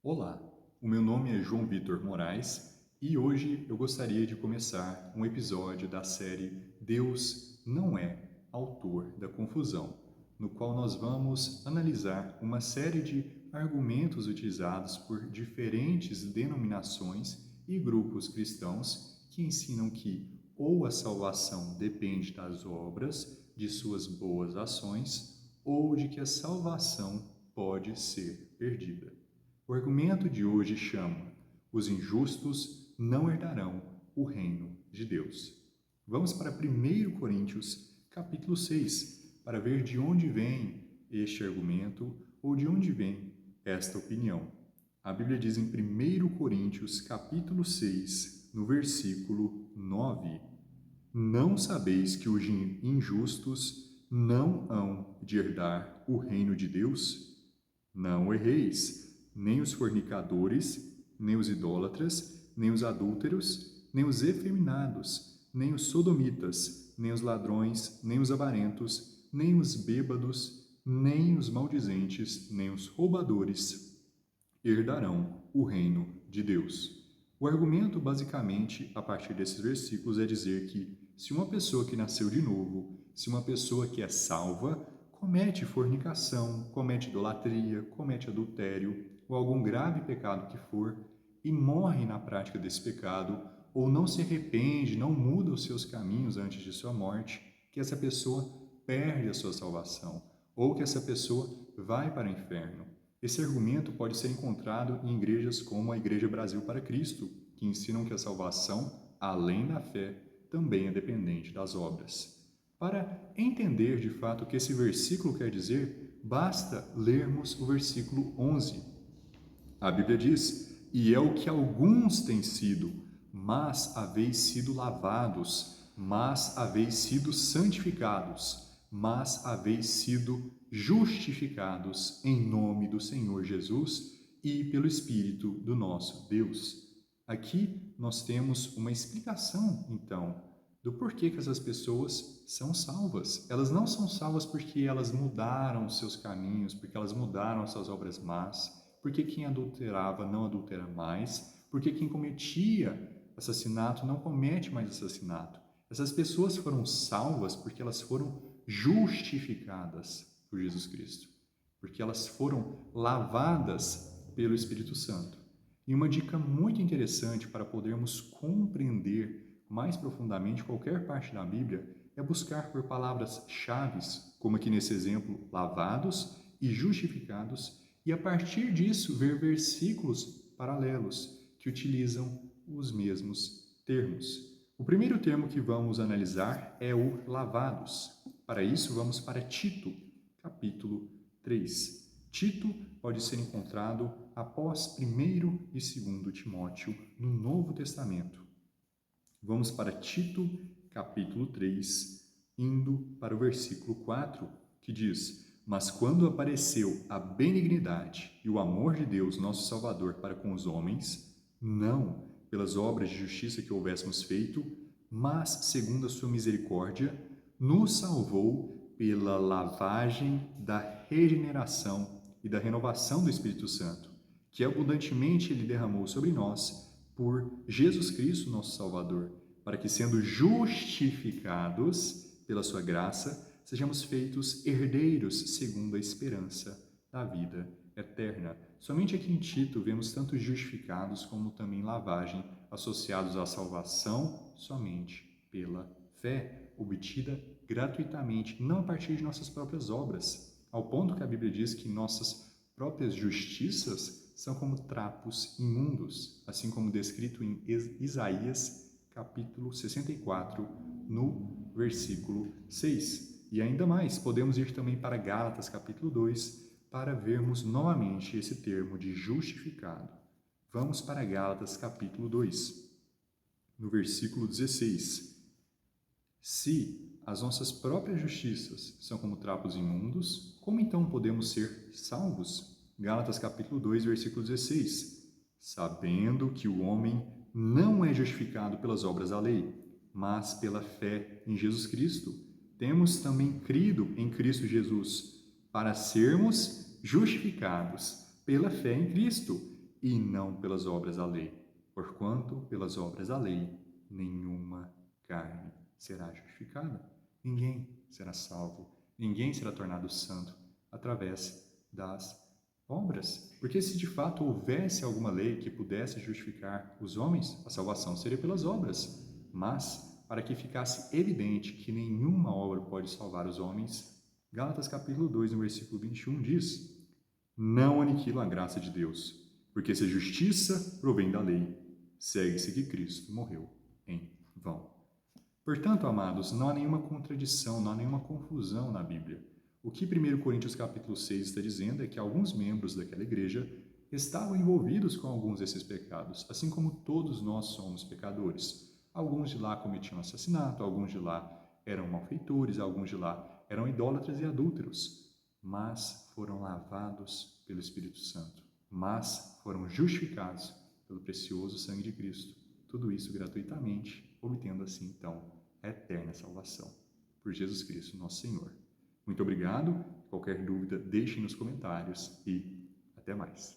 Olá, o meu nome é João Vitor Moraes e hoje eu gostaria de começar um episódio da série Deus não é autor da confusão, no qual nós vamos analisar uma série de argumentos utilizados por diferentes denominações e grupos cristãos que ensinam que ou a salvação depende das obras, de suas boas ações, ou de que a salvação pode ser perdida. O argumento de hoje chama: os injustos não herdarão o reino de Deus. Vamos para 1 Coríntios, capítulo 6, para ver de onde vem este argumento ou de onde vem esta opinião. A Bíblia diz em 1 Coríntios, capítulo 6, no versículo 9: Não sabeis que os injustos não hão de herdar o reino de Deus? Não erreis, nem os fornicadores, nem os idólatras, nem os adúlteros, nem os efeminados, nem os sodomitas, nem os ladrões, nem os avarentos, nem os bêbados, nem os maldizentes, nem os roubadores herdarão o reino de Deus. O argumento, basicamente, a partir desses versículos, é dizer que se uma pessoa que nasceu de novo, se uma pessoa que é salva, comete fornicação, comete idolatria, comete adultério ou algum grave pecado que for e morre na prática desse pecado, ou não se arrepende, não muda os seus caminhos antes de sua morte, que essa pessoa perde a sua salvação, ou que essa pessoa vai para o inferno. Esse argumento pode ser encontrado em igrejas como a Igreja Brasil para Cristo, que ensinam que a salvação, além da fé, também é dependente das obras. Para entender de fato o que esse versículo quer dizer, basta lermos o versículo 11. A Bíblia diz: "E é o que alguns têm sido, mas haveis sido lavados, mas haveis sido santificados, mas haveis sido justificados em nome do Senhor Jesus e pelo Espírito do nosso Deus." Aqui nós temos uma explicação, então, do porquê que essas pessoas são salvas. Elas não são salvas porque elas mudaram os seus caminhos, porque elas mudaram as suas obras más, porque quem adulterava não adultera mais, porque quem cometia assassinato não comete mais assassinato. Essas pessoas foram salvas porque elas foram justificadas por Jesus Cristo, porque elas foram lavadas pelo Espírito Santo. E uma dica muito interessante para podermos compreender mais profundamente qualquer parte da Bíblia é buscar por palavras-chave, como aqui nesse exemplo, lavados e justificados, e a partir disso ver versículos paralelos que utilizam os mesmos termos. O primeiro termo que vamos analisar é o lavados. Para isso, vamos para Tito, capítulo 3. Tito pode ser encontrado após 1º e 2º Timóteo no Novo Testamento. Vamos para Tito, capítulo 3, indo para o versículo 4, que diz: "Mas quando apareceu a benignidade e o amor de Deus, nosso Salvador, para com os homens, não pelas obras de justiça que houvéssemos feito, mas segundo a sua misericórdia, nos salvou pela lavagem da regeneração e da renovação do Espírito Santo, que abundantemente Ele derramou sobre nós por Jesus Cristo, nosso Salvador, para que, sendo justificados pela sua graça, sejamos feitos herdeiros segundo a esperança da vida eterna." Somente aqui em Tito vemos tanto justificados como também lavagem associados à salvação somente pela fé, obtida gratuitamente, não a partir de nossas próprias obras, ao ponto que a Bíblia diz que nossas próprias justiças são como trapos imundos, assim como descrito em Isaías, capítulo 64, no versículo 6. E ainda mais, podemos ir também para Gálatas, capítulo 2, para vermos novamente esse termo de justificado. Vamos para Gálatas, capítulo 2, no versículo 16. "Se as nossas próprias justiças são como trapos imundos, como então podemos ser salvos?" Gálatas capítulo 2, versículo 16. "Sabendo que o homem não é justificado pelas obras da lei, mas pela fé em Jesus Cristo, temos também crido em Cristo Jesus, para sermos justificados pela fé em Cristo e não pelas obras da lei, porquanto pelas obras da lei nenhuma carne será justificada. Ninguém será salvo, ninguém será tornado santo através das obras. Porque se de fato houvesse alguma lei que pudesse justificar os homens, a salvação seria pelas obras. Mas, para que ficasse evidente que nenhuma obra pode salvar os homens, Gálatas capítulo 2, no versículo 21 diz: não aniquilam a graça de Deus, porque se a justiça provém da lei, segue-se que Cristo morreu em vão. Portanto, amados, não há nenhuma contradição, não há nenhuma confusão na Bíblia. O que 1 Coríntios capítulo 6 está dizendo é que alguns membros daquela igreja estavam envolvidos com alguns desses pecados, assim como todos nós somos pecadores. Alguns de lá cometiam assassinato, alguns de lá eram malfeitores, alguns de lá eram idólatras e adúlteros, mas foram lavados pelo Espírito Santo, mas foram justificados pelo precioso sangue de Cristo. Tudo isso gratuitamente, obtendo assim, então, a eterna salvação. Por Jesus Cristo, nosso Senhor. Muito obrigado. Qualquer dúvida, deixe nos comentários e até mais.